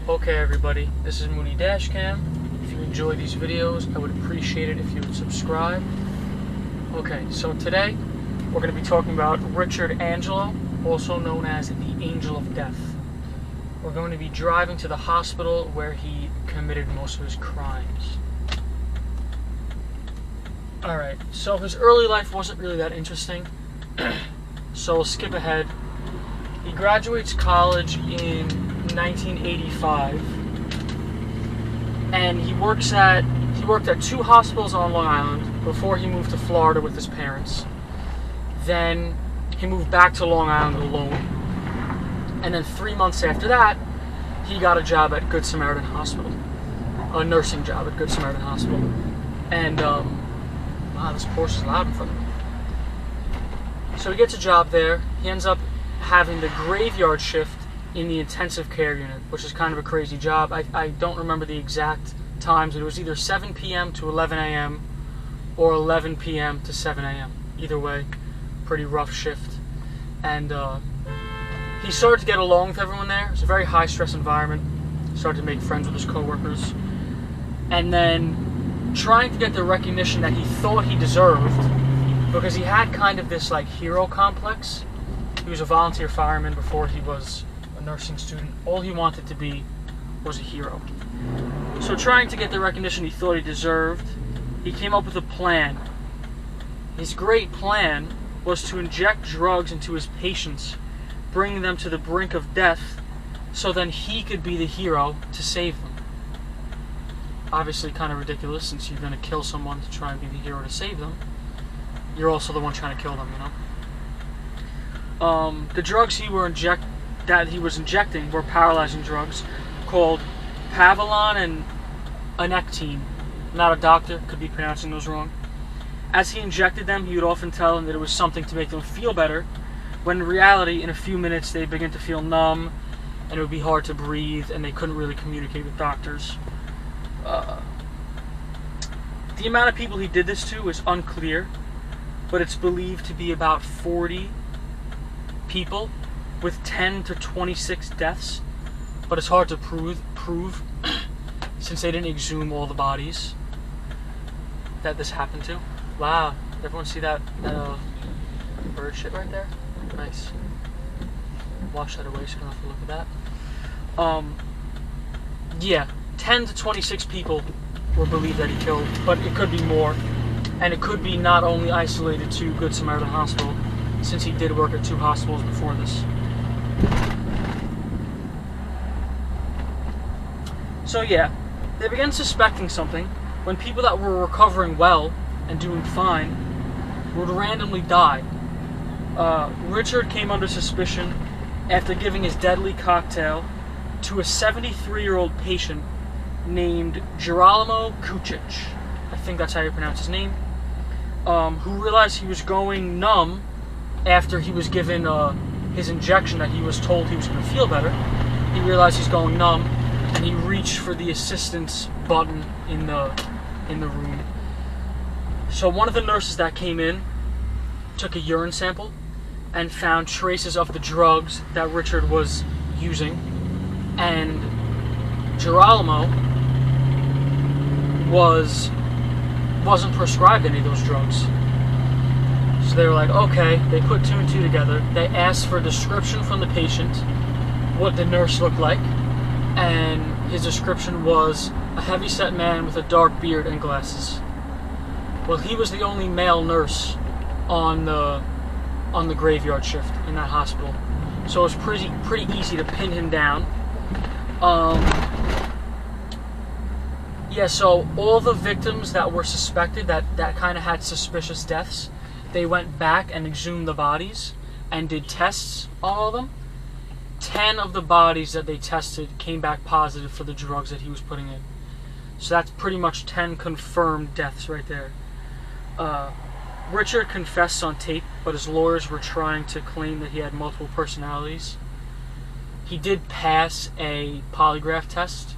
Okay everybody, this is mooneydashcam. If you enjoy these videos, I would appreciate it if you would subscribe. Okay, so today we're going to be talking about Richard Angelo, also known as the Angel of Death. We're going to be driving to the hospital where he committed most of his crimes. Alright, so his early life wasn't really that interesting, so we'll skip ahead. He graduates college in 1985, and he worked at 2 hospitals on Long Island before he moved to Florida with his parents. Then he moved back to Long Island alone, and then 3 months after that, he got a job at Good Samaritan Hospital, a nursing job at Good Samaritan Hospital. And wow, this Porsche is loud in front of me. So he gets a job there. He ends up having the graveyard shift in the intensive care unit, which is kind of a crazy job. I don't remember the exact times, but it was either 7 p.m. to 11 a.m. or 11 p.m. to 7 a.m. Either way, pretty rough shift. And he started to get along with everyone there. It's a very high-stress environment. He started to make friends with his coworkers. And then trying to get the recognition that he thought he deserved, because he had kind of this like hero complex. He was a volunteer fireman before he was a nursing student. All he wanted to be was a hero. So trying to get the recognition he thought he deserved, he came up with a plan. His great plan was to inject drugs into his patients, bringing them to the brink of death, so then he could be the hero to save them. Obviously kind of ridiculous, since you're going to kill someone to try and be the hero to save them. You're also the one trying to kill them, you know? The drugs that he was injecting were paralyzing drugs called Pavilon and Anectine. I'm not a doctor, could be pronouncing those wrong. As he injected them, he would often tell them that it was something to make them feel better, when in reality, in a few minutes, they'd begin to feel numb, and it would be hard to breathe, and they couldn't really communicate with doctors. The amount of people he did this to is unclear, but it's believed to be about 40 people with 10 to 26 deaths, but it's hard to prove since they didn't exhume all the bodies that this happened to. Wow, everyone see that bird shit right there? Nice. Wash that away so you don't have to look at that. Yeah, 10 to 26 people were believed that he killed, but it could be more, and it could be not only isolated to Good Samaritan Hospital, since he did work at 2 hospitals before this. So yeah, they began suspecting something when people that were recovering well and doing fine would randomly die. Richard came under suspicion after giving his deadly cocktail to a 73-year-old patient named Girolamo Kucic. I think that's how you pronounce his name. Who realized he was going numb after he was given his injection that he was told he was going to feel better. He realized he's going numb, and he reached for the assistance button in the room. So one of the nurses that came in took a urine sample and found traces of the drugs that Richard was using, and Girolamo wasn't prescribed any of those drugs. So they were like, okay, they put 2 and 2 together. They asked for a description from the patient, what the nurse looked like, and his description was a heavy-set man with a dark beard and glasses. Well, he was the only male nurse on the graveyard shift in that hospital, so it was pretty easy to pin him down. Yeah, so all the victims that were suspected that kind of had suspicious deaths, they went back and exhumed the bodies and did tests on all of them. 10 of the bodies that they tested came back positive for the drugs that he was putting in. So that's pretty much 10 confirmed deaths right there. Richard confessed on tape, but his lawyers were trying to claim that he had multiple personalities. He did pass a polygraph test.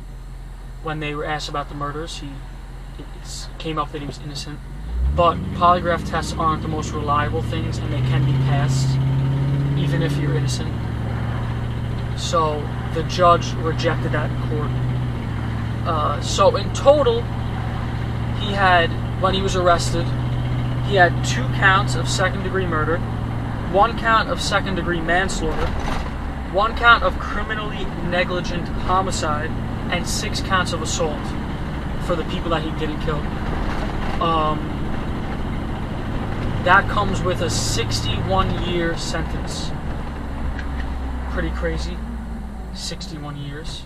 When they were asked about the murders, it came up that he was innocent. But polygraph tests aren't the most reliable things, and they can be passed even if you're innocent. So the judge rejected that in court. So in total, he had, when he was arrested, he had 2 counts of second-degree murder, 1 count of second-degree manslaughter, 1 count of criminally negligent homicide, and 6 counts of assault for the people that he didn't kill. That comes with a 61-year sentence. Pretty crazy. 61 years.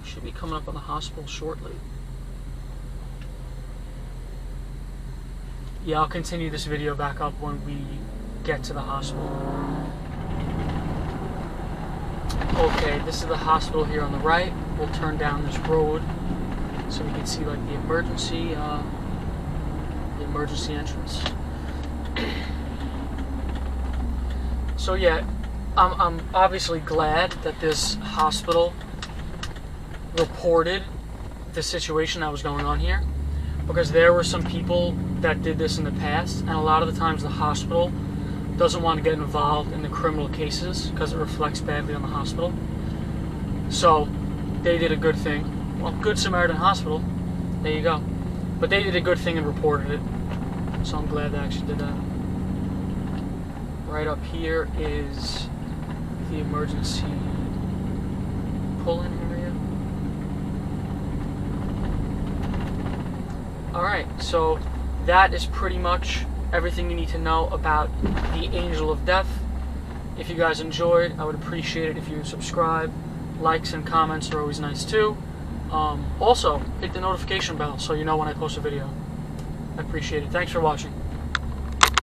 Should be coming up on the hospital shortly. Yeah, I'll continue this video back up when we get to the hospital. Okay, this is the hospital here on the right. We'll turn down this road so we can see like the emergency entrance. So yeah, I'm obviously glad that this hospital reported the situation that was going on here, because there were some people that did this in the past, and a lot of the times the hospital doesn't want to get involved in the criminal cases because it reflects badly on the hospital. So they did a good thing. Well, Good Samaritan Hospital, there you go. But they did a good thing and reported it. So I'm glad they actually did that. Right up here is the emergency pull-in area. Alright, so that is pretty much everything you need to know about the Angel of Death. If you guys enjoyed, I would appreciate it if you would subscribe. Likes and comments are always nice too. Also, hit the notification bell so you know when I post a video. I appreciate it. Thanks for watching.